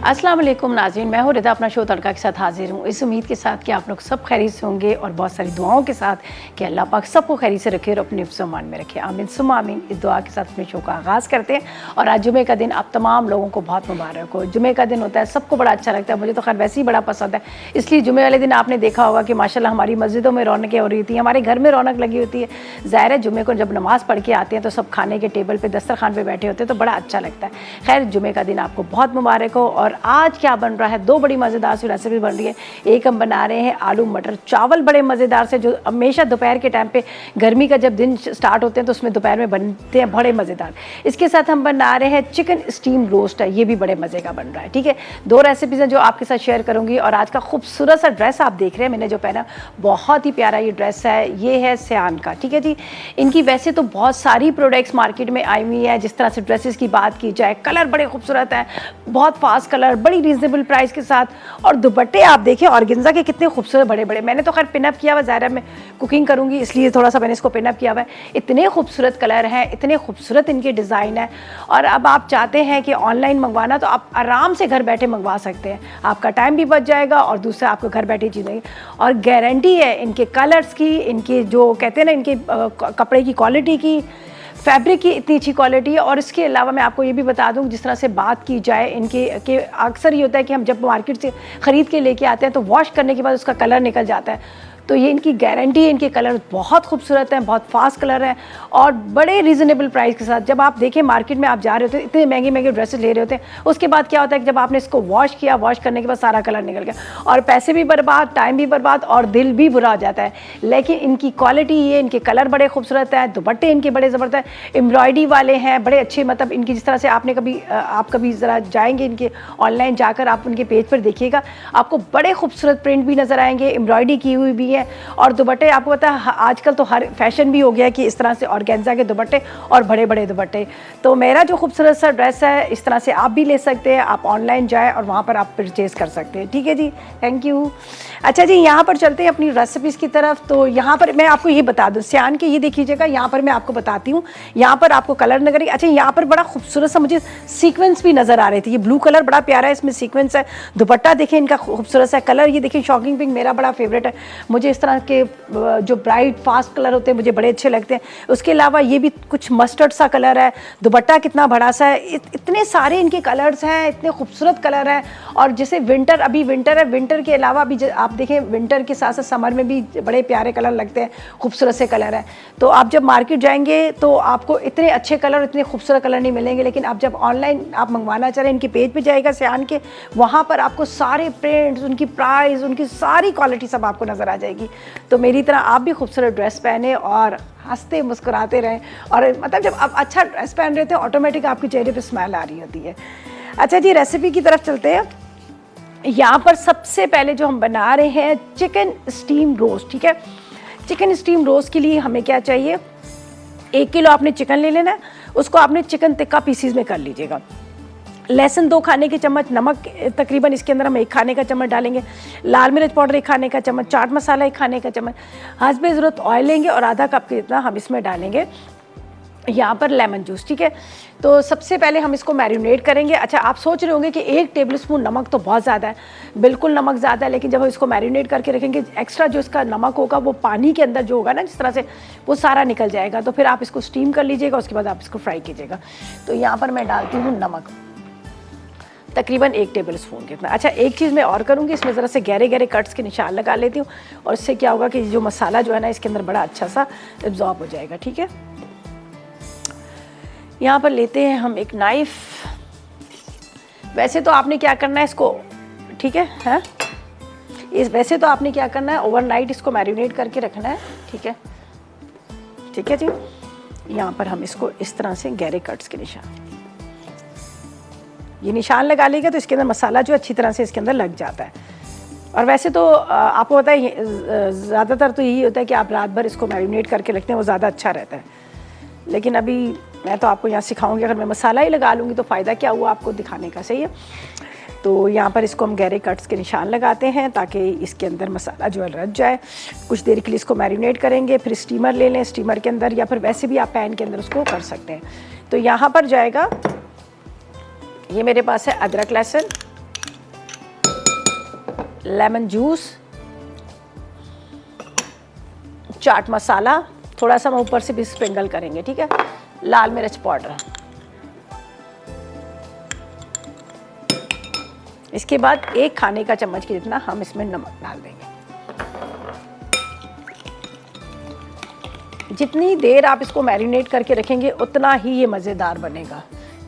अस्सलाम वालेकुम नाज़रीन, मैं हूँ रिदा अपना शो तड़का के साथ हाजिर हूँ इस उम्मीद के साथ कि आप लोग सब खैरियत से होंगे और बहुत सारी दुआओं के साथ कि अल्लाह पाक सबको खैरियत से रखे और अपने हिफ्ज़-ओ-अमान में रखे। आमीन सुम्मा आमीन। इस दुआ के साथ अपने शो का आगाज़ करते हैं। और आज जुमे का दिन आप तमाम लोगों को बहुत मुबारक हो। जुमे का दिन होता है, सबको बड़ा अच्छा लगता है, मुझे तो खैर वैसे ही बड़ा पसंद है। इसलिए जुमे वाले दिन आपने देखा होगा कि माशाल्लाह हमारी मस्जिदों में रौनकें हो रही थी, हमारे घर में रौनक लगी होती है। ज़ाहिर है जुमे को जब नमाज़ पढ़ के आते हैं तो सब खाने के टेबल पर दस्तरखान पर बैठे होते हैं तो बड़ा अच्छा लगता है। खैर जुमे का दिन आपको बहुत मुबारक हो। और आज क्या बन रहा है, दो बड़ी मज़ेदार सी रेसिपी बन रही है। एक हम बना रहे हैं आलू मटर चावल, बड़े मज़ेदार से, जो हमेशा दोपहर के टाइम पे गर्मी का जब दिन स्टार्ट होते हैं तो उसमें दोपहर में बनते हैं, बड़े मज़ेदार। इसके साथ हम बना रहे हैं चिकन स्टीम रोस्ट है, ये भी बड़े मज़े का बन रहा है। ठीक है, दो रेसिपीज़ हैं जो आपके साथ शेयर करूँगी। और आज का खूबसूरत सा ड्रेस आप देख रहे हैं, मैंने जो पहना बहुत ही प्यारा ये ड्रेस है, ये है सियान का। ठीक है जी, इनकी वैसे तो बहुत सारी प्रोडक्ट्स मार्केट में आई हुई है। जिस तरह से ड्रेसेस की बात की जाए, कलर बड़े खूबसूरत हैं, बहुत फास्ट कलर, बड़ी रीजनेबल प्राइस के साथ। और दुपट्टे आप देखें ऑर्गेन्जा के कितने खूबसूरत बड़े बड़े। मैंने तो खैर पिनअप किया हुआ, ज़ाहिर है मैं कुकिंग करूँगी इसलिए थोड़ा सा मैंने इसको पिनअप किया हुआ है। इतने खूबसूरत कलर हैं, इतने खूबसूरत इनके डिज़ाइन है। और अब आप चाहते हैं कि ऑनलाइन मंगवाना तो आप आराम से घर बैठे मंगवा सकते हैं, आपका टाइम भी बच जाएगा और दूसरा आपको घर बैठे चीज़ें। और गारंटी है इनके कलर्स की, इनके जो कहते हैं ना, इनके कपड़े की क्वालिटी की, फैब्रिक की इतनी अच्छी क्वालिटी है। और इसके अलावा मैं आपको ये भी बता दूं, जिस तरह से बात की जाए इनके कि अक्सर ये होता है कि हम जब मार्केट से ख़रीद के लेके आते हैं तो वॉश करने के बाद उसका कलर निकल जाता है। तो ये इनकी गारंटी है, इनके कलर बहुत खूबसूरत हैं, बहुत फास्ट कलर हैं और बड़े रीज़नेबल प्राइस के साथ। जब आप देखें मार्केट में आप जा रहे होते हैं, इतने महंगे महंगे ड्रेसेस ले रहे होते हैं, उसके बाद क्या होता है कि जब आपने इसको वॉश किया, वॉश करने के बाद सारा कलर निकल गया और पैसे भी बर्बाद, टाइम भी बर्बाद और दिल भी बुरा हो जाता है। लेकिन इनकी क्वालिटी ये, इनके कलर बड़े खूबसूरत हैं, दुपट्टे इनके बड़े ज़बरदस्त एम्ब्रॉयडरी वाले हैं, बड़े अच्छे। मतलब इनकी जिस तरह से आपने आप कभी ज़रा जाएंगे इनके ऑनलाइन जाकर आप उनके पेज पर देखिएगा, आपको बड़े खूबसूरत प्रिंट भी नज़र आएंगे, एम्ब्रॉयडरी की हुई भी है। और दुपट्टे आपको पता है आजकल तो हर फैशन भी हो गया है कि इस तरह से ऑर्गेन्जा के दुपट्टे और बड़े बड़े दुपट्टे। तो मेरा जो खूबसूरत सा ड्रेस है, इस तरह से आप भी ले सकते हैं, आप ऑनलाइन जाएँ और वहाँ पर आप परचेज़ कर सकते हैं। ठीक है जी, थैंक यू। अच्छा जी, यहाँ पर चलते हैं अपनी रेसिपीज़ की तरफ। तो यहाँ पर मैं आपको ये बता दूँ, सियान के ये देखिएगा, यहाँ पर मैं आपको बताती हूँ, यहाँ पर आपको कलर नजर। अच्छा, यहाँ पर बड़ा खूबसूरत सा मुझे सीक्वेंस भी नज़र आ रहे थे। ये ब्लू कलर बड़ा प्यारा है, इसमें सीक्वेंस है। दुपट्टा देखें इनका खूबसूरत सा कलर, ये देखिए शॉकिंग पिंक मेरा बड़ा फेवरेट है। मुझे इस तरह के जो ब्राइट फास्ट कलर होते हैं मुझे बड़े अच्छे लगते हैं। उसके अलावा ये भी कुछ मस्टर्ड सा कलर है, दुपट्टा कितना बड़ा सा है। इतने सारे इनके कलर्स हैं, इतने खूबसूरत कलर हैं। और जैसे विंटर, अभी विंटर है, विंटर के अलावा अभी आप देखें विंटर के साथ साथ समर में भी बड़े प्यारे कलर लगते हैं, खूबसूरत से कलर हैं। तो आप जब मार्केट जाएंगे तो आपको इतने अच्छे कलर, इतने खूबसूरत कलर नहीं मिलेंगे। लेकिन आप जब ऑनलाइन आप मंगवाना चाह रहे हैं, इनके पेज पे जाएगा सियान के, वहाँ पर आपको सारे प्रिंट्स, उनकी प्राइस, उनकी सारी क्वालिटी सब आपको नज़र आ जाएगी। तो मेरी तरह आप भी खूबसूरत ड्रेस पहने और हंसते मुस्कुराते रहें। और मतलब जब आप अच्छा ड्रेस पहन रहे थे ऑटोमेटिक आपके चेहरे पे स्माइल आ रही होती है। अच्छा जी, रेसिपी की तरफ चलते हैं। यहाँ पर सबसे पहले जो हम बना रहे हैं चिकन स्टीम रोस्ट। ठीक है, चिकन स्टीम रोस्ट के लिए हमें क्या चाहिए, 1 किलो आपने चिकन ले लेना है, उसको आपने चिकन टिक्का पीसीज में कर लीजिएगा। लहसुन 2 खाने के चम्मच, नमक तकरीबन इसके अंदर हम 1 खाने का चम्मच डालेंगे, लाल मिर्च पाउडर 1 खाने का चम्मच, चाट मसाला 1 खाने का चम्मच, हस्बे ज़रूरत ऑयल लेंगे और आधा कप के जितना हम इसमें डालेंगे यहाँ पर लेमन जूस। ठीक है, तो सबसे पहले हम इसको मैरिनेट करेंगे। अच्छा, आप सोच रहे होंगे कि 1 टेबलस्पून नमक तो बहुत ज़्यादा है, बिल्कुल नमक ज़्यादा है। लेकिन जब हम इसको मैरिनेट करके रखेंगे, एक्स्ट्रा जो इसका नमक होगा वो पानी के अंदर जो होगा ना, जिस तरह से वो सारा निकल जाएगा। तो फिर आप इसको स्टीम कर लीजिएगा, उसके बाद आप इसको फ्राई कीजिएगा। तो यहाँ पर मैं डालती हूँ नमक, तकरीबन 1 टेबलस्पून कितना। अच्छा, एक चीज़ मैं और करूँगी, इसमें ज़रा से गहरे गहरे कट्स के निशान लगा लेती हूँ और इससे क्या होगा कि जो मसाला जो है ना इसके अंदर बड़ा अच्छा सा एब्जॉर्ब हो जाएगा। ठीक है, यहाँ पर लेते हैं हम एक नाइफ़। वैसे तो आपने क्या करना है इसको, ठीक है, हाँ, वैसे तो आपने क्या करना है, ओवरनाइट इसको मैरिनेट करके रखना है। ठीक है, ठीक है जी। यहाँ पर हम इसको इस तरह से गहरे कट्स के निशान, ये निशान लगा लेगा तो इसके अंदर मसाला जो अच्छी तरह से इसके अंदर लग जाता है। और वैसे तो आपको पता है ज़्यादातर तो यही होता है कि आप रात भर इसको मैरिनेट करके रखते हैं, वो ज़्यादा अच्छा रहता है। लेकिन अभी मैं तो आपको यहाँ सिखाऊंगी, अगर मैं मसाला ही लगा लूँगी तो फ़ायदा क्या हुआ आपको दिखाने का, सही है। तो यहाँ पर इसको हम गहरे कट्स के निशान लगाते हैं ताकि इसके अंदर मसाला जो है रच जाए। कुछ देर के लिए इसको मैरिनेट करेंगे, फिर स्टीमर ले लें, स्टीमर के अंदर या फिर वैसे भी आप पैन के अंदर उसको कर सकते हैं। तो यहाँ पर जाएगा, ये मेरे पास है अदरक लहसुन, लेमन जूस, चाट मसाला, थोड़ा सा हम ऊपर से भी स्प्रिंकल करेंगे, ठीक है, लाल मिर्च पाउडर। इसके बाद 1 खाने का चम्मच के जितना हम इसमें नमक डाल देंगे। जितनी देर आप इसको मैरिनेट करके रखेंगे उतना ही ये मज़ेदार बनेगा।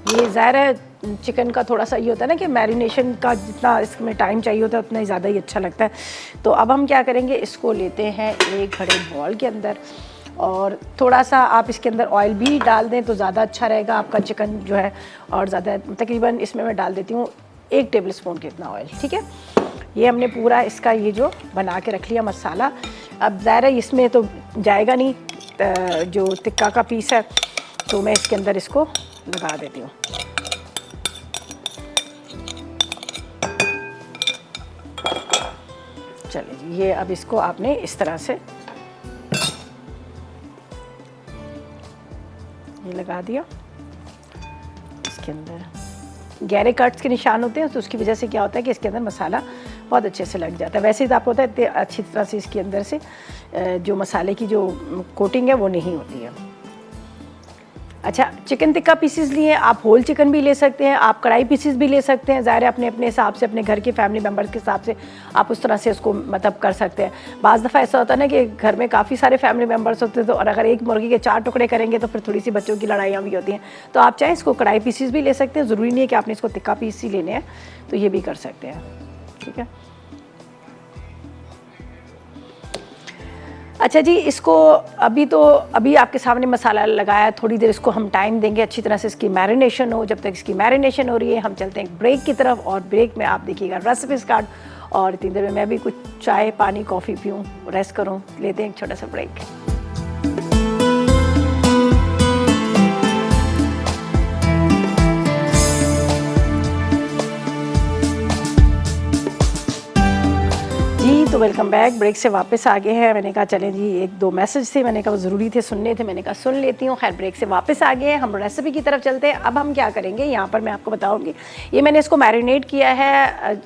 ये ज़ाहिर है चिकन का थोड़ा सा ये होता है ना कि मैरिनेशन का जितना इसमें टाइम चाहिए होता है उतना ही ज़्यादा ही अच्छा लगता है। तो अब हम क्या करेंगे, इसको लेते हैं एक बड़े बॉल के अंदर और थोड़ा सा आप इसके अंदर ऑयल भी डाल दें तो ज़्यादा अच्छा रहेगा आपका चिकन जो है। और ज़्यादा तकरीबन इसमें मैं डाल देती हूँ 1 टेबल स्पून के इतना ऑयल, ठीक है। ये हमने पूरा इसका ये जो बना के रख लिया मसाला। अब ज़ाहिर है इसमें तो जाएगा नहीं जो टिक्का का पीस है, तो मैं इसके अंदर इसको लगा देती हूँ। चलिए जी, ये अब इसको आपने इस तरह से ये लगा दिया। इसके अंदर गहरे कट्स के निशान होते हैं तो उसकी वजह से क्या होता है कि इसके अंदर मसाला बहुत अच्छे से लग जाता है। वैसे ही तो आपको होता है इतने अच्छी तरह से इसके अंदर से जो मसाले की जो कोटिंग है वो नहीं होती है। अच्छा, चिकन टिक्का पीसेस लिए, आप होल चिकन भी ले सकते हैं, आप कढ़ाई पीसेस भी ले सकते हैं। ज़ाहिर है अपने अपने हिसाब से, अपने घर के फैमिली मेम्बर्स के हिसाब से आप उस तरह से उसको मतलब कर सकते हैं। बाज़ दफ़ा ऐसा होता है ना कि घर में काफ़ी सारे फैमिली मेम्बर्स होते हैं, तो और अगर एक मुर्गी के 4 टुकड़े करेंगे तो फिर थोड़ी सी बच्चों की लड़ाइयाँ भी होती हैं। तो आप चाहें इसको कढ़ाई पीसेस भी ले सकते हैं, ज़रूरी नहीं है कि आपने इसको टिक्का पीस ही लेने हैं, तो ये भी कर सकते हैं, ठीक है। अच्छा जी, इसको अभी आपके सामने मसाला लगाया, थोड़ी देर इसको हम टाइम देंगे अच्छी तरह से इसकी मैरिनेशन हो। जब तक इसकी मैरिनेशन हो रही है हम चलते हैं ब्रेक की तरफ, और ब्रेक में आप देखिएगा रेसिपीज कार्ड, और इतनी देर में मैं भी कुछ चाय पानी कॉफ़ी पीऊँ, रेस्ट करूँ। लेते हैं एक छोटा सा ब्रेक। तो वेलकम बैक। ब्रेक से वापस आ गए हैं। मैंने कहा चलें जी, 1-2 मैसेज थे, मैंने कहा वो ज़रूरी थे, सुनने थे, मैंने कहा सुन लेती हूँ। खैर, ब्रेक से वापस आ गए हैं, हम रेसिपी की तरफ चलते हैं। अब हम क्या करेंगे, यहाँ पर मैं आपको बताऊँगी, ये मैंने इसको मैरिनेट किया है।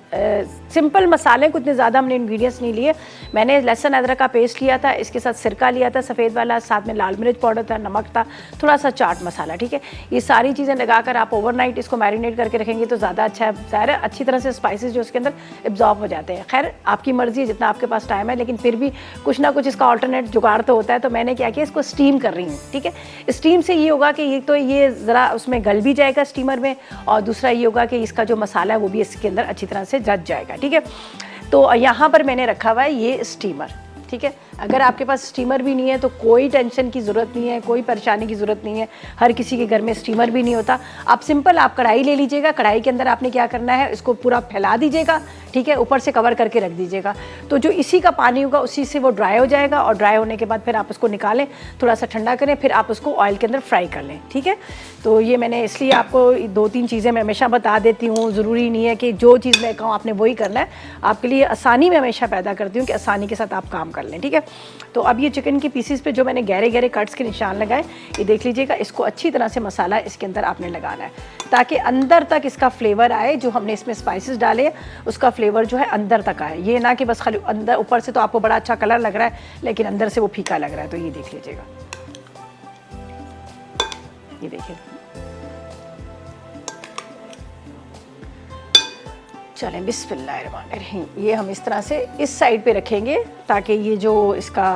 सिंपल मसाले, कुछ ज़्यादा हमने इंग्रेडिएंट्स नहीं लिए। मैंने लहसुन अदरक का पेस्ट लिया था, इसके साथ सिरका लिया था सफ़ेद वाला, साथ में लाल मिर्च पाउडर था, नमक था, थोड़ा सा चाट मसाला, ठीक है। ये सारी चीज़ें लगाकर आप ओवरनाइट इसको मैरिनेट करके रखेंगे तो ज़्यादा अच्छा है। ज़ाहिर है अच्छी तरह से स्पाइसेस जो इसके अंदर एब्जॉर्ब हो जाते हैं। खैर, आपकी मर्ज़ी है, जितना आपके पास टाइम है, लेकिन फिर भी कुछ ना कुछ इसका ऑल्टरनेट जुगाड़ तो होता है। तो मैंने क्या किया, इसको स्टीम कर रही हूँ, ठीक है। स्टीम से ये होगा कि ये तो ये ज़रा उसमें गल भी जाएगा स्टीमर में, और दूसरा ये होगा कि इसका जो मसाला है वो भी इसके अंदर अच्छी तरह से रच जाएगा, ठीक है। तो यहाँ पर मैंने रखा हुआ है ये स्टीमर, ठीक है। अगर आपके पास स्टीमर भी नहीं है तो कोई टेंशन की ज़रूरत नहीं है, कोई परेशानी की ज़रूरत नहीं है। हर किसी के घर में स्टीमर भी नहीं होता। आप सिंपल आप कढ़ाई ले लीजिएगा, कढ़ाई के अंदर आपने क्या करना है, इसको पूरा फैला दीजिएगा, ठीक है, ऊपर से कवर करके रख दीजिएगा। तो जो इसी का पानी होगा उसी से वो ड्राई हो जाएगा, और ड्राई होने के बाद फिर आप उसको निकालें, थोड़ा सा ठंडा करें, फिर आप उसको ऑयल के अंदर फ्राई कर लें, ठीक है। तो ये मैंने इसलिए आपको 2-3 चीज़ें मैं हमेशा बता देती हूँ। ज़रूरी नहीं है कि जो चीज़ मैं कहूँ आपने वही करना है। आपके लिए आसानी में हमेशा पैदा करती हूँ कि आसानी के साथ आप काम कर लें, ठीक है। तो अब ये चिकन के पीसेस पे जो मैंने गहरे गहरे कट्स के निशान लगाए, ये देख लीजिएगा। इसको अच्छी तरह से मसाला इसके अंदर आपने लगाना है ताकि अंदर तक इसका फ्लेवर आए। जो हमने इसमें स्पाइसेस डाले हैं उसका फ्लेवर जो है अंदर तक आए। ये ना कि बस खाली अंदर, ऊपर से तो आपको बड़ा अच्छा कलर लग रहा है लेकिन अंदर से वो फीका लग रहा है। तो ये देख लीजिएगा, ये देखिए। चलें, बिस्मिल्लाहिर्रहमानिर्रहीम। ये हम इस तरह से इस साइड पे रखेंगे ताकि ये जो इसका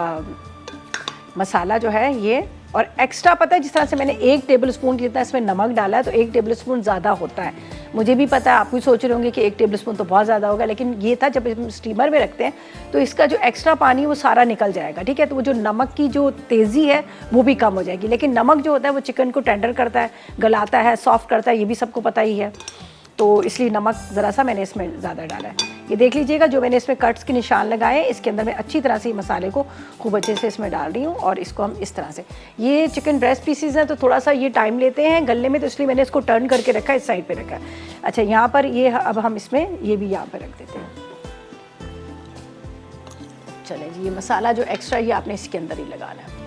मसाला जो है ये, और एक्स्ट्रा पता है जिस तरह से मैंने 1 टेबल स्पून जितना इसमें नमक डाला है तो 1 टेबल स्पून ज़्यादा होता है। मुझे भी पता है, आप भी सोच रहे होंगे कि 1 टेबल स्पून तो बहुत ज़्यादा होगा, लेकिन ये था जब हम स्टीमर में रखते हैं तो इसका जो एक्स्ट्रा पानी वो सारा निकल जाएगा, ठीक है। तो वो जो नमक की जो तेज़ी है वो भी कम हो जाएगी। लेकिन नमक जो होता है वो चिकन को टेंडर करता है, गलाता है, सॉफ्ट करता है, ये भी सबको पता ही है। तो इसलिए नमक ज़रा सा मैंने इसमें ज़्यादा डाला है। ये देख लीजिएगा, जो मैंने इसमें कट्स के निशान लगाए हैं इसके अंदर मैं अच्छी तरह से मसाले को खूब अच्छे से इसमें डाल रही हूँ। और इसको हम इस तरह से, ये चिकन ब्रेस्ट पीसीज हैं तो थोड़ा सा ये टाइम लेते हैं गलने में, तो इसलिए मैंने इसको टर्न करके रखा है, इस साइड पे रखा है। अच्छा, यहाँ पर ये अब हम इसमें ये भी यहाँ पर रख देते हैं। चले जी, ये मसाला जो एक्स्ट्रा ये आपने इसके अंदर ही लगाना है।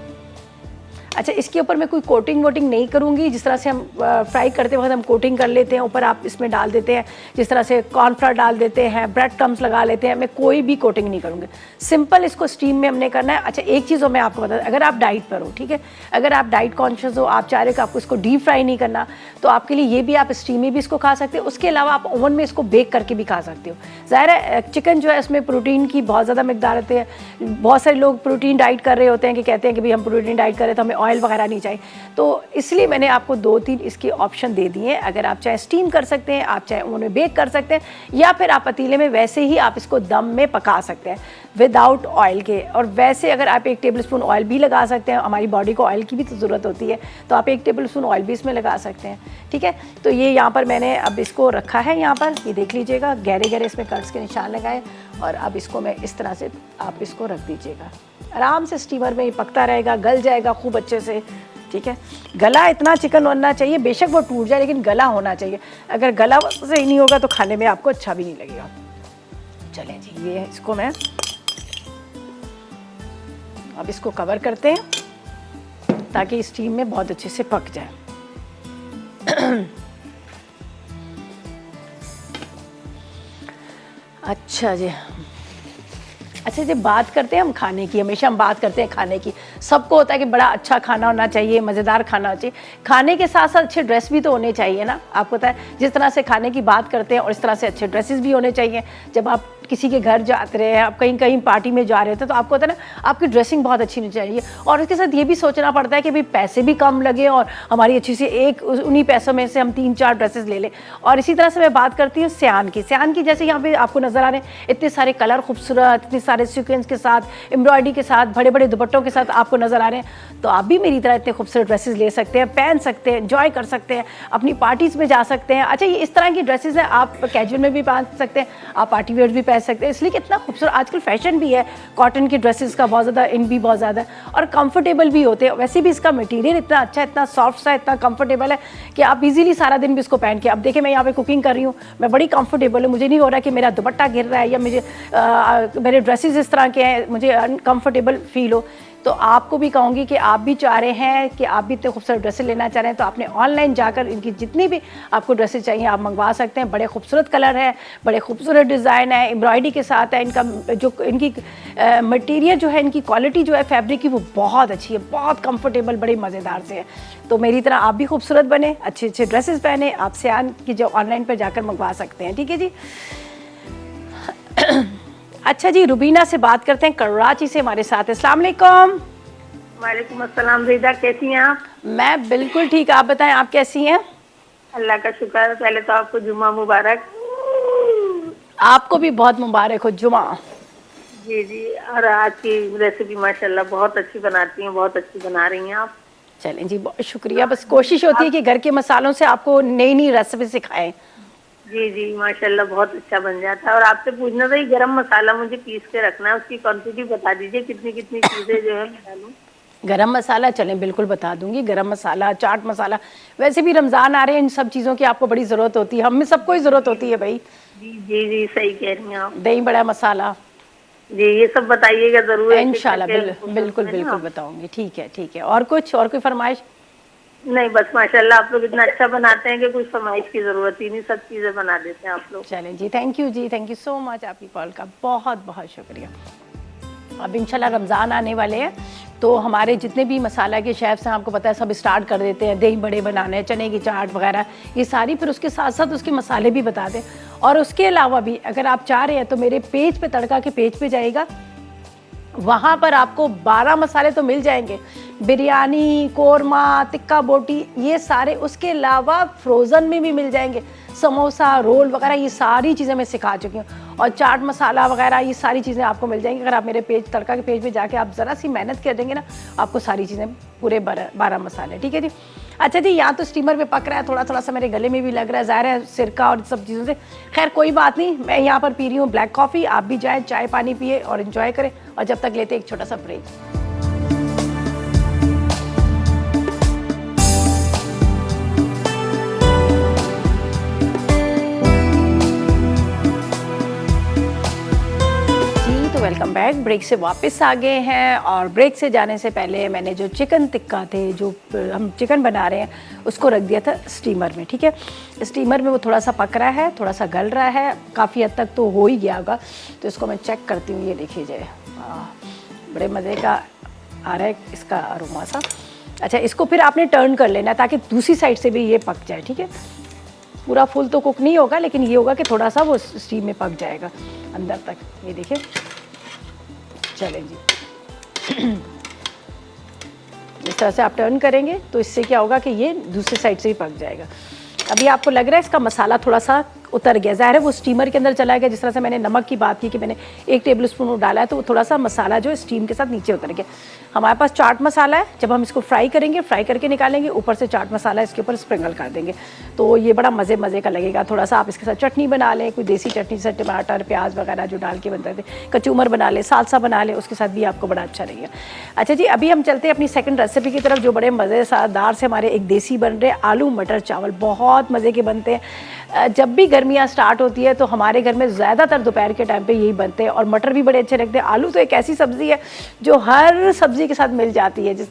अच्छा, इसके ऊपर मैं कोई कोटिंग वोटिंग नहीं करूँगी, जिस तरह से हम फ्राई करते वक्त हम कोटिंग कर लेते हैं, ऊपर आप इसमें डाल देते हैं, जिस तरह से कॉर्नफ्लावर डाल देते हैं, ब्रेड क्रम्स लगा लेते हैं, मैं कोई भी कोटिंग नहीं करूँगी, सिंपल इसको स्टीम में हमने करना है। अच्छा, एक चीज़ और मैं आपको बता दूँ, अगर आप डाइट पर हो, ठीक है, अगर आप डाइट कॉन्शियस हो, आप चाह रहे हो कि आपको इसको डीप फ्राई नहीं करना, तो आपके लिए ये भी आप स्टीम में भी इसको खा सकते हो, उसके अलावा आप ओवन में इसको बेक करके भी खा सकते हो। ज़ाहिर है चिकन जो है इसमें प्रोटीन की बहुत ज़्यादा मिकदार होती है, बहुत सारे लोग प्रोटीन डाइट कर रहे होते हैं कि कहते हैं कि भाई हम प्रोटीन डाइट करें तो हमें ऑयल वगैरह नहीं चाहिए, तो इसलिए मैंने आपको 2-3 इसके ऑप्शन दे दिए हैं। अगर आप चाहे स्टीम कर सकते हैं, आप चाहे ओवन में बेक कर सकते हैं, या फिर आप पतीले में वैसे ही आप इसको दम में पका सकते हैं विदाउट ऑयल के। और वैसे अगर आप 1 टेबलस्पून ऑयल भी लगा सकते हैं, हमारी बॉडी को ऑयल की भी तो ज़रूरत होती है, तो आप 1 टेबलस्पून ऑयल भी इसमें लगा सकते हैं, ठीक है। तो ये यहाँ पर मैंने अब इसको रखा है, यहाँ पर ये देख लीजिएगा, गहरे गहरे इसमें कट्स के निशान लगाए, और अब इसको मैं इस तरह से आप इसको रख दीजिएगा, आराम से स्टीमर में पकता रहेगा, गल जाएगा खूब अच्छे से, ठीक है। गला इतना चिकन होना चाहिए, बेशक वो टूट जाए लेकिन गला होना चाहिए, अगर गला सही नहीं होगा तो खाने में आपको अच्छा भी नहीं लगेगा। चलें जी, ये इसको मैं अब इसको कवर करते हैं ताकि स्टीम में बहुत अच्छे से पक जाए। अच्छा जी, अच्छा जब बात करते हैं हम खाने की, हमेशा हम बात करते हैं खाने की, सबको होता है कि बड़ा अच्छा खाना होना चाहिए, मज़ेदार खाना होना चाहिए, खाने के साथ साथ अच्छे ड्रेस भी तो होने चाहिए ना। आपको पता है जिस तरह से खाने की बात करते हैं और इस तरह से अच्छे ड्रेसेस भी होने चाहिए। जब आप किसी के घर जाते रहे हैं, आप कहीं कहीं पार्टी में जा रहे थे, तो आपको होता है ना आपकी ड्रेसिंग बहुत अच्छी होनी चाहिए, और इसके साथ ये भी सोचना पड़ता है कि भाई पैसे भी कम लगे और हमारी अच्छी सी एक उन्हीं पैसों में से हम 3-4 ड्रेसेस ले लें। और इसी तरह से मैं बात करती हूँ सियान की, जैसे यहाँ पे आपको नज़र आ रहे हैं इतने सारे कलर खूबसूरत, इतने सारे सीक्वेंस के साथ, एम्ब्रॉयडरी के साथ, बड़े बड़े दुपट्टों के साथ आपको नज़र आ रहे हैं, तो आप भी मेरी तरह इतने खूबसूरत ड्रेसेस ले सकते हैं, पहन सकते हैं, एंजॉय कर सकते हैं, अपनी पार्टीज़ में जा सकते हैं। अच्छा, ये इस तरह की ड्रेसेस हैं, आप कैजुअल में भी पहन सकते हैं, आप पार्टी वेयर भी पहन सकते हैं, इसलिए कितना खूबसूरत आजकल फैशन भी है कॉटन की ड्रेसेस का, बहुत ज़्यादा इन भी बहुत ज़्यादा है और कंफर्टेबल भी होते हैं। वैसे भी इसका मटेरियल इतना अच्छा है, इतना सॉफ्ट सा, इतना कंफर्टेबल है कि आप इजीली सारा दिन भी इसको पहन के, अब देखिए मैं यहाँ पे कुकिंग कर रही हूँ, मैं बड़ी कंफर्टेबल हूँ, मुझे नहीं हो रहा कि मेरा दुपट्टा गिर रहा है या मुझे मेरे ड्रेसेस इस तरह के हैं मुझे अनकंफर्टेबल फील हो। तो आपको भी कहूँगी कि आप भी चाह रहे हैं कि आप भी इतने खूबसूरत ड्रेसेस लेना चाह रहे हैं, तो आपने ऑनलाइन जाकर इनकी जितनी भी आपको ड्रेसेस चाहिए आप मंगवा सकते हैं। बड़े खूबसूरत कलर है, बड़े खूबसूरत डिज़ाइन है, एम्ब्रॉयडरी के साथ है, इनका जो इनकी मटेरियल जो है, इनकी क्वालिटी जो है फैब्रिक की वो बहुत अच्छी है, बहुत कंफर्टेबल, बड़ी मज़ेदार से है। तो मेरी तरह आप भी खूबसूरत बने, अच्छे अच्छे ड्रेसेस पहने, आप सियान की जो ऑनलाइन पर जाकर मंगवा सकते हैं, ठीक है जी। अच्छा जी, रुबीना से बात करते हैं, कराची से हमारे साथ है। अस्सलाम वालेकुम। वालेकुम अस्सलाम। रिदा, कैसी हैं आप? मैं बिल्कुल ठीक, आप बताएं आप कैसी हैं? अल्लाह का शुक्र है। पहले तो आपको जुम्मा मुबारक। आपको भी बहुत मुबारक हो जुमा। जी जी, और आज की रेसिपी माशाल्लाह बहुत अच्छी बनाती हैं, बहुत अच्छी बना रही हैं आप। चलें जी, बहुत शुक्रिया। बस कोशिश होती है कि घर के मसालों से आपको नई नई रेसिपी सिखाएं। जी जी, माशाल्लाह बहुत अच्छा बन जाता है। और आपसे पूछना था, गरम मसाला मुझे पीस के रखना है, उसकी क्वांटिटी बता दीजिए, कितनी कितनी चीज़ें जो है मैं डालूं। गरम मसाला, चलें बिल्कुल बता दूंगी। गरम मसाला, चाट मसाला, वैसे भी रमज़ान आ रहे हैं, इन सब चीज़ों की आपको बड़ी ज़रूरत होती है, हम में सबको ही ज़रूरत होती है भाई। जी जी जी, सही कह रही हैं आप। दही बड़ा मसाला, जी ये सब बताइएगा ज़रूर। इंशाल्लाह बिल्कुल बिल्कुल बताऊंगी। ठीक है ठीक है, और कुछ और कोई फरमाइश? नहीं बस माशाल्लाह आप लोग इतना अच्छा बनाते हैं कि कुछ फरमाइश की जरूरत ही नहीं, सब चीजें बना देते हैं आप लोग। चलें जी, थैंक यू जी, थैंक यू सो मच, आपकी कॉल का बहुत बहुत शुक्रिया। अब इंशाल्लाह रमज़ान आने वाले हैं, तो हमारे जितने भी मसाला के शेफ्स हैं आपको पता है सब स्टार्ट कर देते हैं, दही बड़े बनाने, चने की चाट वगैरह ये सारी, फिर उसके साथ साथ उसके मसाले भी बता दें। और उसके अलावा भी अगर आप चाह रहे हैं तो मेरे पेज पे, तड़का के पेज पे जाइएगा, वहाँ पर आपको 12 मसाले तो मिल जाएंगे, बिरयानी, कोरमा, टिक्का बोटी, ये सारे, उसके अलावा फ्रोज़न में भी मिल जाएंगे, समोसा, रोल वगैरह, ये सारी चीज़ें मैं सिखा चुकी हूँ। और चाट मसाला वगैरह ये सारी चीज़ें आपको मिल जाएंगी। अगर आप मेरे पेज, तड़का के पेज पे जाके आप ज़रा सी मेहनत कर देंगे ना, आपको सारी चीज़ें पूरे 12 मसाले, ठीक है जी। अच्छा जी, यहाँ तो स्टीमर पे पक रहा है, थोड़ा थोड़ा सा मेरे गले में भी लग रहा है, ज़ाहिर है सिरका और सब चीज़ों से। खैर कोई बात नहीं, मैं यहाँ पर पी रही हूँ ब्लैक कॉफ़ी, आप भी जाएँ चाय पानी पिए और इन्जॉय करें, और जब तक लेते एक छोटा सा ब्रेक। Welcome back. ब्रेक से वापस आ गए हैं और ब्रेक से जाने से पहले मैंने जो चिकन टिक्का थे, जो हम चिकन बना रहे हैं, उसको रख दिया था स्टीमर में। ठीक है, स्टीमर में वो थोड़ा सा पक रहा है, थोड़ा सा गल रहा है, काफ़ी हद तक तो हो ही गया होगा। तो इसको मैं चेक करती हूँ। ये देखिए जाए, बड़े मज़े का आ रहा है इसका अरोमा सा। अच्छा, इसको फिर आपने टर्न कर लेना ताकि दूसरी साइड से भी ये पक जाए। ठीक है, पूरा फुल तो कुक नहीं होगा, लेकिन ये होगा कि थोड़ा सा वो स्टीम में पक जाएगा अंदर तक। ये देखिए, चलें जी। इस तरह से आप टर्न करेंगे तो इससे क्या होगा कि ये दूसरी साइड से ही पक जाएगा। अभी आपको लग रहा है इसका मसाला थोड़ा सा उतर गया, ज़ाहिर है वो स्टीमर के अंदर चला गया। जिस तरह से मैंने नमक की बात की कि मैंने 1 टेबल स्पून डाला है, तो वो थोड़ा सा मसाला जो है स्टीम के साथ नीचे उतर गया। हमारे पास चाट मसाला है, जब हम इसको फ्राई करेंगे, फ्राई करके निकालेंगे, ऊपर से चाट मसाला इसके ऊपर स्प्रिंकल कर देंगे, तो ये बड़ा मज़े का लगेगा। थोड़ा सा आप इसके साथ चटनी बना लें, कोई देसी चटनी से टमाटर प्याज वगैरह जो डाल के बनते थे, कचूमर बना लें, सालसा बना लें, उसके साथ भी आपको बड़ा अच्छा लगेगा। अच्छा जी, अभी हम चलते हैं अपनी सेकंड रेसिपी की तरफ, जो बड़े मज़ेदार से हमारे एक देसी बन रहे आलू मटर चावल। बहुत मज़े के बनते हैं। जब भी गर्मियाँ स्टार्ट होती है तो हमारे घर में ज़्यादातर दोपहर के टाइम पे यही बनते हैं, और मटर भी बड़े अच्छे लगते हैं। आलू तो एक ऐसी सब्ज़ी है जो हर सब्ज़ी के साथ मिल जाती है, जिस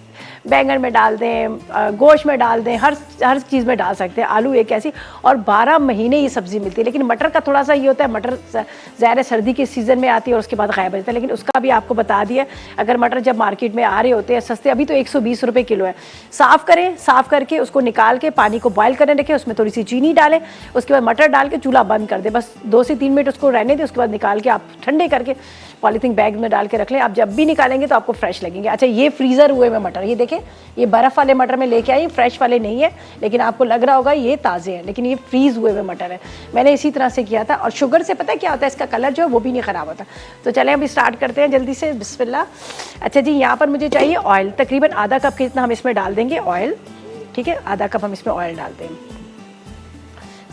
बैंगन में डाल दें, गोश्त में डाल दें, हर चीज़ में डाल सकते हैं। आलू एक ऐसी, और 12 महीने ये सब्ज़ी मिलती है। लेकिन मटर का थोड़ा सा ये होता है, मटर ज़ाहिर सर्दी के सीज़न में आती है और उसके बाद गायब हो जाता है, लेकिन उसका भी आपको बता दिया। अगर मटर जब मार्केट में आ रहे होते हैं सस्ते, अभी तो 120 रुपये किलो है। साफ़ करें, साफ़ करके उसको निकाल के पानी को बॉयल करने रखें, उसमें थोड़ी सी चीनी डालें, उसके बाद मटर डाल के चूल्हा बंद कर दें, बस 2 से 3 मिनट उसको रहने दें। उसके बाद निकाल के आप ठंडे करके पॉलीथीन बैग में डाल के रख लें। आप जब भी निकालेंगे तो आपको फ्रेश लगेंगे। अच्छा, ये फ्रीज़र हुए में मटर, ये देखें, ये बर्फ़ वाले मटर में लेके आई, फ्रेश वाले नहीं है, लेकिन आपको लग रहा होगा ये ताज़े हैं, लेकिन ये फ्रीज़ हुए हुए मटर है। मैंने इसी तरह से किया था, और शुगर से पता है क्या होता है, इसका कलर जो है वो भी नहीं ख़राब होता। तो चलें अभी स्टार्ट करते हैं जल्दी से, बिस्मिल्लाह। अच्छा जी, यहाँ पर मुझे चाहिए ऑयल, तकरीबन आधा कप के जितना हम इसमें डाल देंगे ऑयल। ठीक है, आधा कप हम इसमें ऑयल डालते हैं।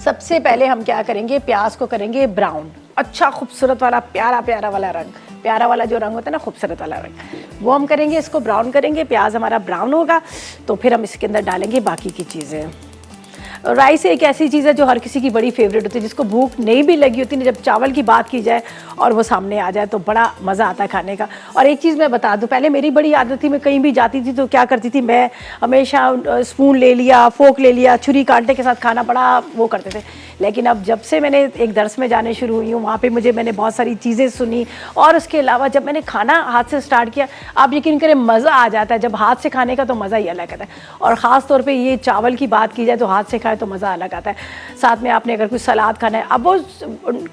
सबसे पहले हम क्या करेंगे, प्याज को करेंगे ब्राउन, अच्छा खूबसूरत वाला प्यारा वाला रंग, प्यारा वाला जो रंग होता है ना, खूबसूरत वाला रंग, वो हम करेंगे। इसको ब्राउन करेंगे। प्याज हमारा ब्राउन होगा तो फिर हम इसके अंदर डालेंगे बाकी की चीज़ें। राइस एक ऐसी चीज़ है जो हर किसी की बड़ी फेवरेट होती है, जिसको भूख नहीं भी लगी होती, जब चावल की बात की जाए और वो सामने आ जाए तो बड़ा मज़ा आता है खाने का। और एक चीज़ मैं बता दूं, पहले मेरी बड़ी आदत थी, मैं कहीं भी जाती थी तो क्या करती थी, मैं हमेशा स्पून ले लिया, फोक ले लिया, छुरी कांटे के साथ खाना बड़ा वो करते थे। लेकिन अब जब से मैंने एक दर्स में जाने शुरू हुई हूँ, वहाँ पे मैंने बहुत सारी चीज़ें सुनी, और उसके अलावा जब मैंने खाना हाथ से स्टार्ट किया, आप यकीन करें मज़ा आ जाता है। जब हाथ से खाने का तो मज़ा ही अलग आता है, और ख़ास तौर पे ये चावल की बात की जाए तो हाथ से खाए तो मज़ा अलग आता है। साथ में आपने अगर कुछ सलाद खाना है, अब वो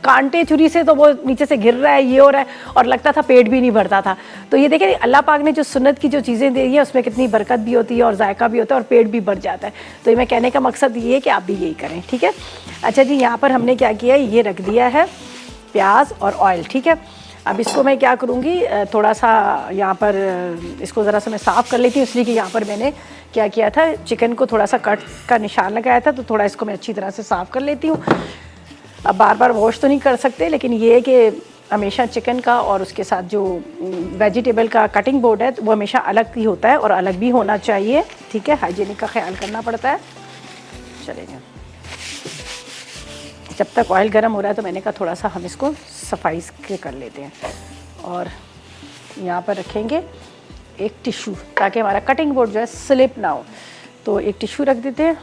कांटे छुरी से तो वो नीचे से गिर रहा है, ये हो रहा है, और लगता था पेट भी नहीं भरता था। तो ये देखिए, अल्लाह पाक ने जो सुन्नत की जो चीज़ें दी है उसमें कितनी बरकत भी होती है और जायका भी होता है और पेट भी भर जाता है। तो ये मैं कहने का मकसद ये है कि आप भी यही करें। ठीक है, अच्छा जी, यहाँ पर हमने क्या किया, ये रख दिया है प्याज और ऑयल। ठीक है, अब इसको मैं क्या करूँगी, थोड़ा सा यहाँ पर इसको ज़रा सा मैं साफ़ कर लेती हूँ, इसलिए कि यहाँ पर मैंने क्या किया था, चिकन को थोड़ा सा कट का निशान लगाया था, तो थोड़ा इसको मैं अच्छी तरह से साफ़ कर लेती हूँ। अब बार बार वॉश तो नहीं कर सकते, लेकिन ये है कि हमेशा चिकन का और उसके साथ जो वेजिटेबल का कटिंग बोर्ड है वो हमेशा अलग ही होता है और अलग भी होना चाहिए। ठीक है, हाइजीनिक का ख्याल करना पड़ता है। चलेगा, जब तक ऑयल गर्म हो रहा है तो मैंने कहा थोड़ा सा हम इसको सफाई के कर लेते हैं, और यहाँ पर रखेंगे एक टिश्यू ताकि हमारा कटिंग बोर्ड जो है स्लिप ना हो। तो एक टिश्यू रख देते हैं।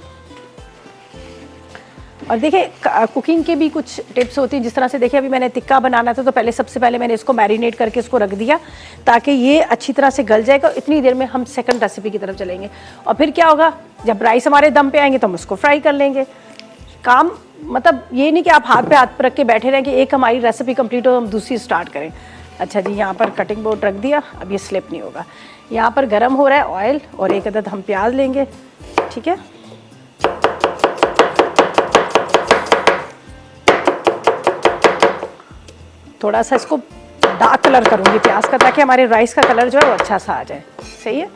और देखिए, कुकिंग के भी कुछ टिप्स होती हैं, जिस तरह से देखिए अभी मैंने टिक्का बनाना था तो सबसे पहले मैंने इसको मैरिनेट करके इसको रख दिया ताकि ये अच्छी तरह से गल जाएगा। इतनी देर में हम सेकंड रेसिपी की तरफ चलेंगे, और फिर क्या होगा, जब राइस हमारे दम पे आएंगे तो हम उसको फ्राई कर लेंगे। काम मतलब ये नहीं कि आप हाथ पे हाथ रख के बैठे रहें कि एक हमारी रेसिपी कंप्लीट हो हम दूसरी स्टार्ट करें। अच्छा जी, यहाँ पर कटिंग बोर्ड रख दिया, अब ये स्लिप नहीं होगा। यहाँ पर गरम हो रहा है ऑयल, और एक अदद हम प्याज लेंगे। ठीक है, थोड़ा सा इसको डार्क कलर करूँगी प्याज का, ताकि हमारे राइस का कलर जो है वो अच्छा सा आ जाए। सही है,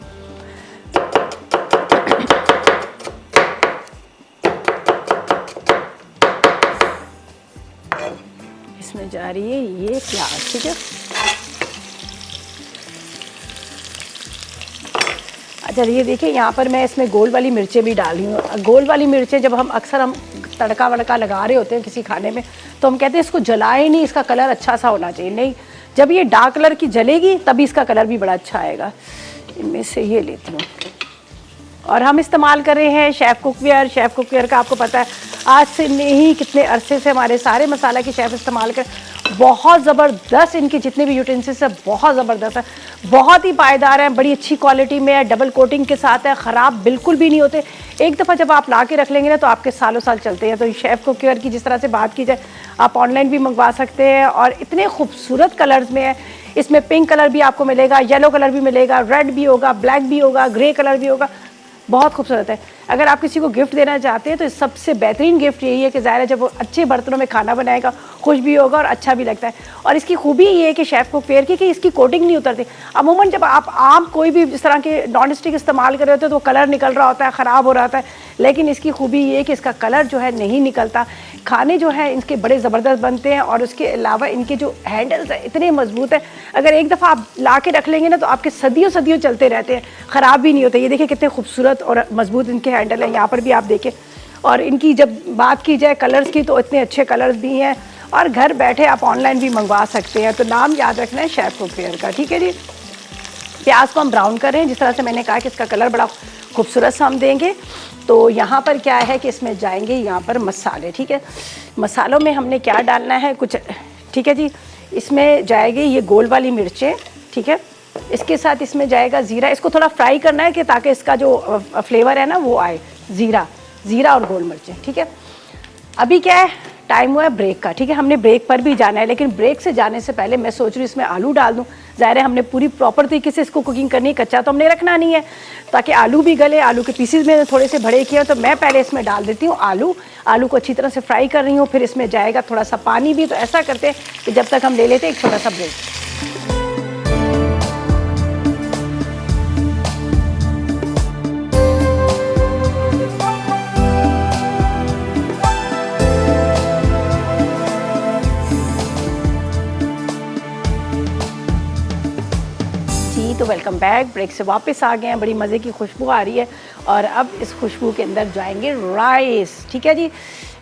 इसमें जा रही है ये प्याज। ठीक है, अच्छा ये देखिए, यहाँ पर मैं इसमें गोल वाली मिर्चें भी डाली हूँ। गोल वाली मिर्चें जब हम तड़का वड़का लगा रहे होते हैं किसी खाने में, तो हम कहते हैं इसको जलाए नहीं, इसका कलर अच्छा सा होना चाहिए। नहीं, जब ये डार्क कलर की जलेगी तभी इसका कलर भी बड़ा अच्छा आएगा। इनमें से ये लेती हूँ। और हम इस्तेमाल कर रहे हैं शेफ़ कुकवेयर। शेफ़ कुकवेयर का आपको पता है आज से नहीं कितने अरसे से हमारे सारे मसाला के शेफ़ इस्तेमाल कर, बहुत ज़बरदस्त इनके जितने भी यूटेंसिल्स है बहुत ज़बरदस्त है, बहुत ही पायदार है, बड़ी अच्छी क्वालिटी में है, डबल कोटिंग के साथ है, ख़राब बिल्कुल भी नहीं होते। एक दफ़ा जब आप ला के रख लेंगे ना तो आपके सालों साल चलते हैं। तो शेफ़ कुकवेयर की जिस तरह से बात की जाए, आप ऑनलाइन भी मंगवा सकते हैं और इतने खूबसूरत कलर्स में है। इसमें पिंक कलर भी आपको मिलेगा, येलो कलर भी मिलेगा, रेड भी होगा, ब्लैक भी होगा, ग्रे कलर भी होगा, बहुत खूबसूरत है। अगर आप किसी को गिफ्ट देना चाहते हैं तो सबसे बेहतरीन गिफ्ट यही है कि ज़ाहिर है जब वो अच्छे बर्तनों में खाना बनाएगा खुश भी होगा और अच्छा भी लगता है। और इसकी खूबी ये है कि शेफ़ कुकवेयर की कि इसकी कोटिंग नहीं उतरती। अमूमन जब आप आम कोई भी इस तरह के नॉन स्टिक इस्तेमाल कर रहे होते हैं तो वो कलर निकल रहा होता है, ख़राब हो रहा होता है, लेकिन इसकी खूबी ये है कि इसका कलर जो है नहीं निकलता। खाने जो है इनके बड़े ज़बरदस्त बनते हैं और उसके अलावा इनके जो हैंडल्स हैं इतने मजबूत है, अगर एक दफ़ा आप ला के रख लेंगे ना तो आपके सदियों सदियों चलते रहते हैं, ख़राब भी नहीं होते। ये देखिए कितने खूबसूरत और मजबूत इनके हैंडल हैं, यहाँ पर भी आप देखें। और इनकी जब बात की जाए कलर्स की तो इतने अच्छे कलर्स भी हैं और घर बैठे आप ऑनलाइन भी मंगवा सकते हैं। तो नाम याद रखना है शेफ़ कुकवेयर का, ठीक है जी। प्याज को हम ब्राउन कर रहे हैं, जिस तरह से मैंने कहा कि इसका कलर बड़ा खूबसूरत सा हम देंगे। तो यहाँ पर क्या है कि इसमें जाएंगे यहाँ पर मसाले, ठीक है। मसालों में हमने क्या डालना है कुछ, ठीक है जी। इसमें जाएगी ये गोल वाली मिर्चें, ठीक है। इसके साथ इसमें जाएगा ज़ीरा। इसको थोड़ा फ्राई करना है कि ताकि इसका जो फ्लेवर है ना वो आए। ज़ीरा और गोल मिर्चें, ठीक है। अभी क्या है, टाइम हुआ है ब्रेक का, ठीक है। हमने ब्रेक पर भी जाना है, लेकिन ब्रेक से जाने से पहले मैं सोच रही हूँ इसमें आलू डाल दूँ। ज़ाहिर है हमने पूरी प्रॉपर तरीके से इसको कुकिंग करनी है, कच्चा तो हमने रखना नहीं है, ताकि आलू भी गले। आलू के पीसेस मैंने थोड़े से बड़े किए हैं, तो मैं पहले इसमें डाल देती हूँ आलू को अच्छी तरह से फ्राई कर रही हूँ। फिर इसमें जाएगा थोड़ा सा पानी भी। तो ऐसा करते हैं कि जब तक हम ले लेते हैं एक छोटा सा ब्रेक। तो वेलकम बैक। ब्रेक से वापस आ गए हैं, बड़ी मज़े की खुशबू आ रही है और अब इस खुशबू के अंदर जाएंगे राइस, ठीक है जी।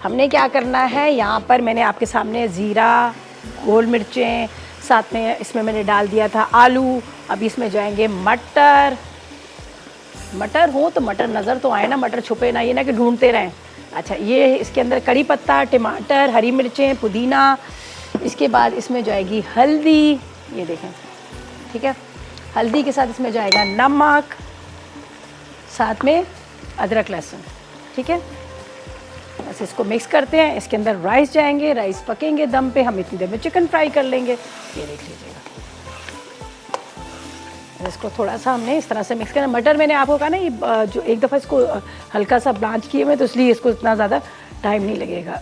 हमने क्या करना है, यहाँ पर मैंने आपके सामने ज़ीरा, गोल मिर्चें, साथ में इसमें मैंने डाल दिया था आलू। अब इसमें जाएंगे मटर हो तो मटर नज़र तो आए ना, मटर छुपे ना, ये ना कि ढूंढते रहें। अच्छा, ये इसके अंदर कड़ी पत्ता, टमाटर, हरी मिर्चें, पुदीना। इसके बाद इसमें जाएगी हल्दी, ये देखें, ठीक है। हल्दी के साथ इसमें जाएगा नमक, साथ में अदरक लहसुन, ठीक है। बस इसको मिक्स करते हैं। इसके अंदर राइस जाएंगे, राइस पकेंगे दम पे। हम इतनी देर में चिकन फ्राई कर लेंगे, ये देख लीजिएगा। इसको थोड़ा सा हमने इस तरह से मिक्स करना। मटर मैंने आपको कहा ना ये जो एक दफ़ा इसको हल्का सा ब्लांच किए हुए, तो इसलिए इसको इतना ज़्यादा टाइम नहीं लगेगा।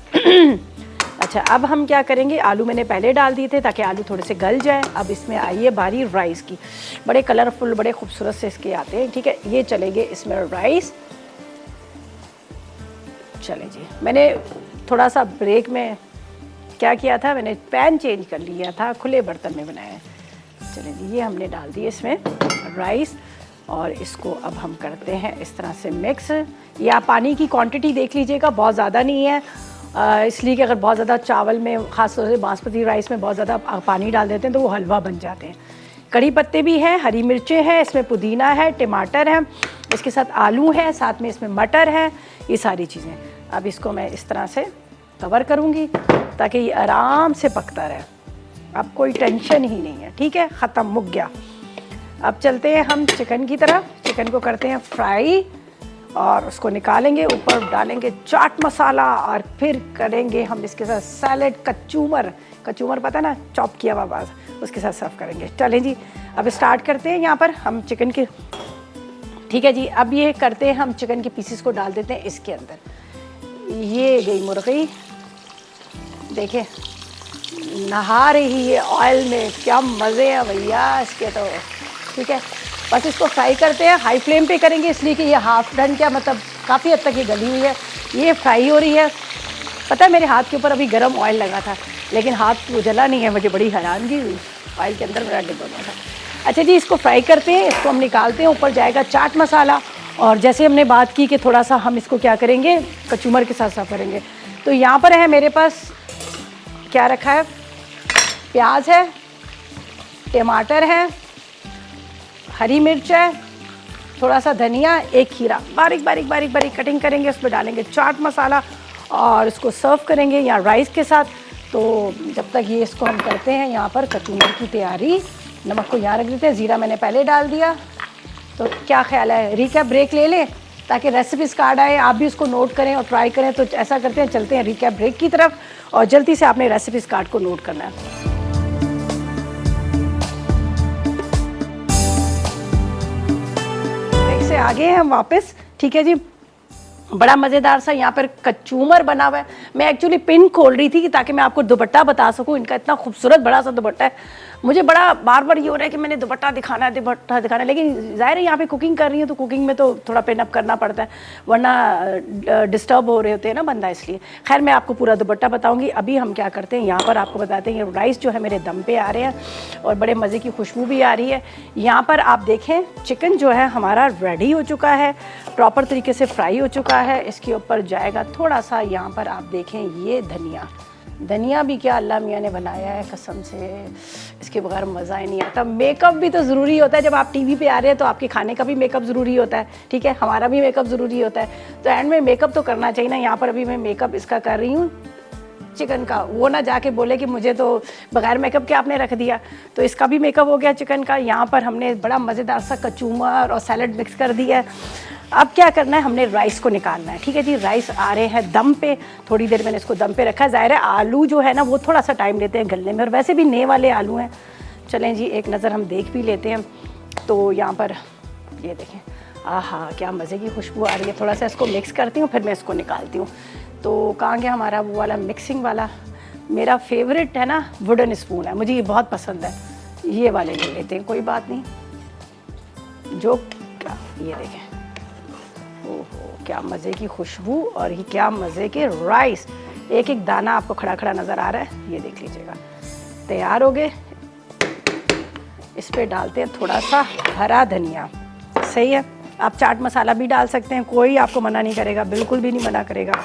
अच्छा, अब हम क्या करेंगे, आलू मैंने पहले डाल दिए थे ताकि आलू थोड़े से गल जाए। अब इसमें आई है बारी राइस की। बड़े कलरफुल, बड़े खूबसूरत से इसके आते हैं, ठीक है। ये चलेंगे इसमें राइस। चले जी, मैंने थोड़ा सा ब्रेक में क्या किया था, मैंने पैन चेंज कर लिया था, खुले बर्तन में बनाया है। चले जी, ये हमने डाल दिए इसमें राइस और इसको अब हम करते हैं इस तरह से मिक्स। या पानी की क्वांटिटी देख लीजिएगा, बहुत ज़्यादा नहीं है, इसलिए कि अगर बहुत ज़्यादा चावल में, ख़ासतौर से बासमती राइस में बहुत ज़्यादा पानी डाल देते हैं तो वो हलवा बन जाते हैं। कड़ी पत्ते भी हैं, हरी मिर्चें हैं, इसमें पुदीना है, टमाटर है, इसके साथ आलू है, साथ में इसमें मटर है, ये सारी चीज़ें। अब इसको मैं इस तरह से कवर करूँगी ताकि ये आराम से पकता रहे। अब कोई टेंशन ही नहीं है, ठीक है, ख़त्म, मुक गया। अब चलते हैं हम चिकन की तरफ। चिकन को करते हैं फ्राई और उसको निकालेंगे, ऊपर डालेंगे चाट मसाला और फिर करेंगे हम इसके साथ सैलेड, कचूमर पता ना, चॉप किया हुआ बास, उसके साथ सर्व करेंगे। चलें जी, अब स्टार्ट करते हैं। यहाँ पर हम चिकन के, ठीक है जी, अब ये करते हैं हम चिकन के पीसेस को डाल देते हैं इसके अंदर। ये गई मुर्गी, देखिए नहा रही है ऑयल में, क्या मज़े हैं भैया इसके तो, ठीक है। बस इसको फ्राई करते हैं, हाई फ्लेम पे करेंगे इसलिए कि ये हाफ डन, क्या मतलब काफ़ी हद तक ये गली हुई है, ये फ्राई हो रही है। पता है मेरे हाथ के ऊपर अभी गरम ऑयल लगा था, लेकिन हाथ वो जला नहीं है, मुझे बड़ी हैरानगी हुई, ऑयल के अंदर मेरा डिब्बा था। अच्छा जी, इसको फ्राई करते हैं, इसको हम निकालते हैं। ऊपर जाएगा चाट मसाला और जैसे हमने बात की कि थोड़ा सा हम इसको क्या करेंगे, कचूमर के साथ सर्व करेंगे। तो यहाँ पर है मेरे पास क्या रखा है, प्याज है, टमाटर है, हरी मिर्च है, थोड़ा सा धनिया, एक खीरा, बारीक बारीक बारीक बारीक कटिंग करेंगे। उसमें डालेंगे चाट मसाला और इसको सर्व करेंगे यहाँ राइस के साथ। तो जब तक ये इसको हम करते हैं, यहाँ पर कचूमर की तैयारी। नमक को यहाँ रख देते हैं, ज़ीरा मैंने पहले डाल दिया। तो क्या ख्याल है, रिकैप ब्रेक ले लें ताकि रेसिपीज़ कार्ड आए, आप भी उसको नोट करें और ट्राई करें। तो ऐसा करते हैं, चलते हैं रिकैप ब्रेक की तरफ और जल्दी से आपने रेसिपीज़ कार्ड को नोट करना है। से आगे हैं हम वापस, ठीक है जी। बड़ा मज़ेदार सा यहाँ पर कचूमर बना हुआ है। मैं एक्चुअली पिन खोल रही थी कि ताकि मैं आपको दुपट्टा बता सकूँ। इनका इतना खूबसूरत बड़ा सा दुपट्टा है। मुझे बड़ा बार बार ये हो रहा है कि मैंने दुपट्टा दिखाना है, लेकिन ज़ाहिर है यहाँ पे कुकिंग कर रही हूँ तो कुकिंग में तो थोड़ा पिन अप करना पड़ता है, वरना डिस्टर्ब हो रहे होते हैं ना बंदा, इसलिए। खैर मैं आपको पूरा दुपट्टा बताऊँगी। अभी हम क्या करते हैं, यहाँ पर आपको बताते हैं, राइस जो है मेरे दम पे आ रहे हैं और बड़े मज़े की खुशबू भी आ रही है। यहाँ पर आप देखें, चिकन जो है हमारा रेडी हो चुका है, प्रॉपर तरीके से फ्राई हो चुका है। इसके ऊपर जाएगा थोड़ा सा, यहाँ पर आप देखें, ये धनिया भी क्या अल्लाह मियाँ ने बनाया है, कसम से इसके बगैर मज़ा ही नहीं आता। मेकअप भी तो ज़रूरी होता है, जब आप टीवी पे आ रहे हैं तो आपके खाने का भी मेकअप ज़रूरी होता है, ठीक है, हमारा भी मेकअप ज़रूरी होता है। तो एंड में मेकअप तो करना चाहिए ना। यहाँ पर अभी मैं मेकअप इसका कर रही हूँ, चिकन का। वो ना जाके बोले कि मुझे तो बगैर मेकअप के आपने रख दिया। तो इसका भी मेकअप हो गया चिकन का। यहाँ पर हमने बड़ा मज़ेदार सा कचूमर और सैलड मिक्स कर दिया है। अब क्या करना है, हमने राइस को निकालना है, ठीक है जी। राइस आ रहे हैं दम पे, थोड़ी देर मैंने इसको दम पे रखा है। ज़ाहिर है आलू जो है ना वो थोड़ा सा टाइम लेते हैं गलने में, और वैसे भी नए वाले आलू हैं। चलें जी, एक नज़र हम देख भी लेते हैं। तो यहाँ पर ये देखें, आहा क्या मज़े की खुशबू आ रही है। थोड़ा सा इसको मिक्स करती हूँ, फिर मैं इसको निकालती हूँ। तो कहाँ गया हमारा वो वाला मिक्सिंग वाला, मेरा फेवरेट है ना वुडन स्पून है, मुझे ये बहुत पसंद है। ये वाले ले लेते हैं, कोई बात नहीं। जो क्या, ये देखें, ओहो क्या मज़े की खुशबू और ये क्या मज़े के राइस। एक एक दाना आपको खड़ा खड़ा नज़र आ रहा है, ये देख लीजिएगा। तैयार हो गए। इस पे डालते हैं थोड़ा सा हरा धनिया, सही है। आप चाट मसाला भी डाल सकते हैं, कोई आपको मना नहीं करेगा, बिल्कुल भी नहीं मना करेगा,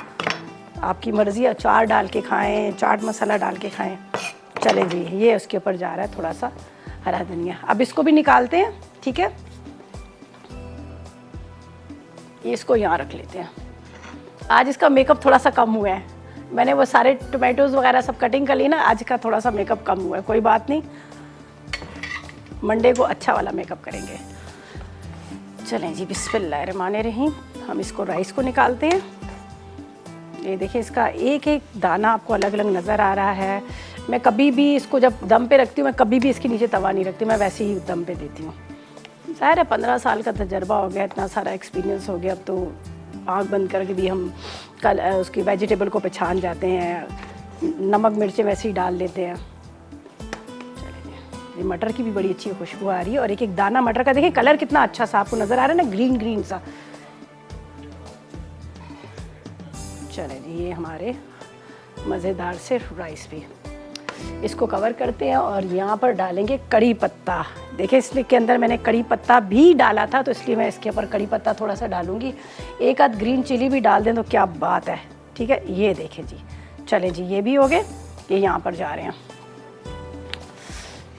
आपकी मर्ज़ी। अचार डाल के खाएं, चाट मसाला डाल के खाएं। चलें जी, ये उसके ऊपर जा रहा है थोड़ा सा हरा धनिया। अब इसको भी निकालते हैं, ठीक है। इसको यहाँ रख लेते हैं। आज इसका मेकअप थोड़ा सा कम हुआ है, मैंने वो सारे टोमेटोज़ वगैरह सब कटिंग कर ली ना, आज का थोड़ा सा मेकअप कम हुआ है, कोई बात नहीं, मंडे को अच्छा वाला मेकअप करेंगे। चलें जी, बिस्मिल्लाहिर्रहमानिर्रहीम। हम इसको राइस को निकालते हैं। ये देखिए, इसका एक एक दाना आपको अलग अलग नज़र आ रहा है। मैं कभी भी इसको जब दम पे रखती हूँ, मैं कभी भी इसके नीचे तवा नहीं रखती, मैं वैसे ही दम पे देती हूँ। ज़ाहिर है 15 साल का तजर्बा हो गया, इतना सारा एक्सपीरियंस हो गया, अब तो आँख बंद करके भी हम कल उसकी वेजिटेबल को पहचान जाते हैं, नमक मिर्चें वैसे ही डाल लेते हैं। ये मटर की भी बड़ी अच्छी खुशबू आ रही है, और एक एक दाना मटर का देखिए कलर कितना अच्छा सा आपको नज़र आ रहा है ना, ग्रीन ग्रीन सा। चलें जी, ये हमारे मज़ेदार से राइस भी, इसको कवर करते हैं और यहाँ पर डालेंगे कड़ी पत्ता। देखिए इसलिए के अंदर मैंने कड़ी पत्ता भी डाला था, तो इसलिए मैं इसके ऊपर कड़ी पत्ता थोड़ा सा डालूंगी। एक आध ग्रीन चिली भी डाल दें तो क्या बात है, ठीक है। ये देखें जी, चलें जी, ये भी हो गए। ये यहाँ पर जा रहे हैं,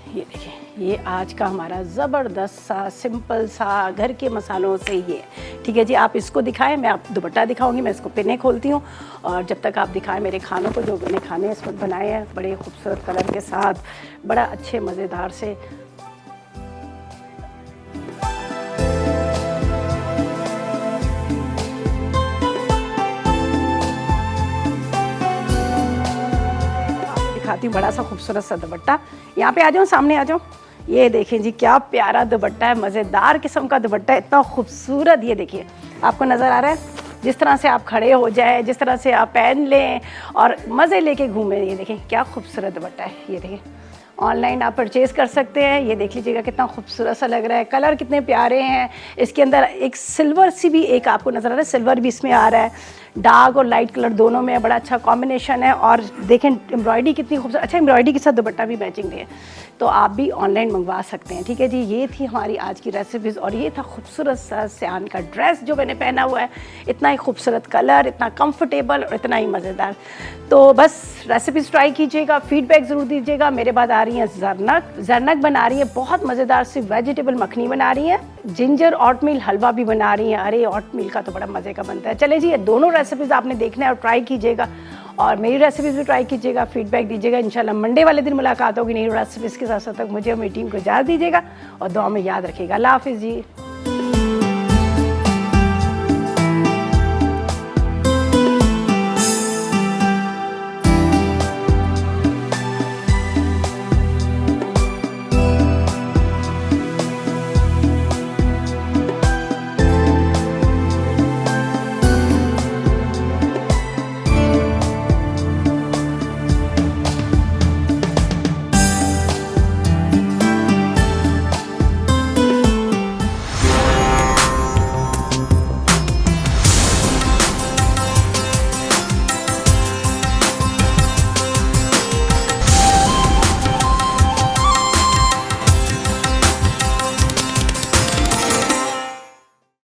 ये देखिए, ये आज का हमारा ज़बरदस्त सा सिंपल सा घर के मसालों से ये, ठीक है जी। आप इसको दिखाएं, मैं आप दुपट्टा दिखाऊंगी, मैं इसको पिने खोलती हूँ। और जब तक आप दिखाएं मेरे खानों को, जो मैंने खाने इस वक्त बनाए हैं बड़े खूबसूरत कलर के साथ, बड़ा अच्छे मज़ेदार से। दिखाती हूँ बड़ा सा खूबसूरत सा दुपट्टा। यहाँ पे आ जाओ, सामने आ जाओ। ये देखें जी, क्या प्यारा दुपट्टा है, मज़ेदार किस्म का दुपट्टा है, इतना खूबसूरत। ये देखिए, आपको नज़र आ रहा है, जिस तरह से आप खड़े हो जाए, जिस तरह से आप पहन लें और मज़े लेके घूमें। ये देखें क्या खूबसूरत दुपट्टा है। ये देखें, ऑनलाइन आप परचेज़ कर सकते हैं। ये देख लीजिएगा कितना खूबसूरत सा लग रहा है, कलर कितने प्यारे हैं। इसके अंदर एक सिल्वर सी भी एक आपको नज़र आ रहा है, सिल्वर भी इसमें आ रहा है, डार्क और लाइट कलर दोनों में बड़ा अच्छा कॉम्बिनेशन है। और देखें एम्ब्रॉयडरी कितनी खूबसूरत, अच्छा एम्ब्रॉयडरी के साथ दुपट्टा भी मैचिंग है, तो आप भी ऑनलाइन मंगवा सकते हैं, ठीक है जी। ये थी हमारी आज की रेसिपीज़, और ये था खूबसूरत सा सियान का ड्रेस जो मैंने पहना हुआ है। इतना ही खूबसूरत कलर, इतना कंफर्टेबल और इतना ही मज़ेदार। तो बस रेसिपीज़ ट्राई कीजिएगा, फीडबैक ज़रूर दीजिएगा। मेरे बाद आ रही रही हैं जरनक। जरनक बना रही हैं बहुत मज़ेदार सी वेजिटेबल मखनी बना रही हैं। जिंजर ऑटमील हलवा भी बना रही हैं। अरे ऑटमील का तो बड़ा मज़े का बनता है। चले जी, ये दोनों रेसिपीज़ आपने देखना है और ट्राई कीजिएगा, और मेरी रेसिपीज़ भी ट्राई कीजिएगा, फीडबैक दीजिएगा। इंशाल्लाह मंडे वाले दिन मुलाकात होगी नई रेसिपीज़ के साथ। तक मुझे और मेरी टीम को इजाज़त दीजिएगा और दुआ में याद रखिएगा। अल्लाह हाफिज़ जी।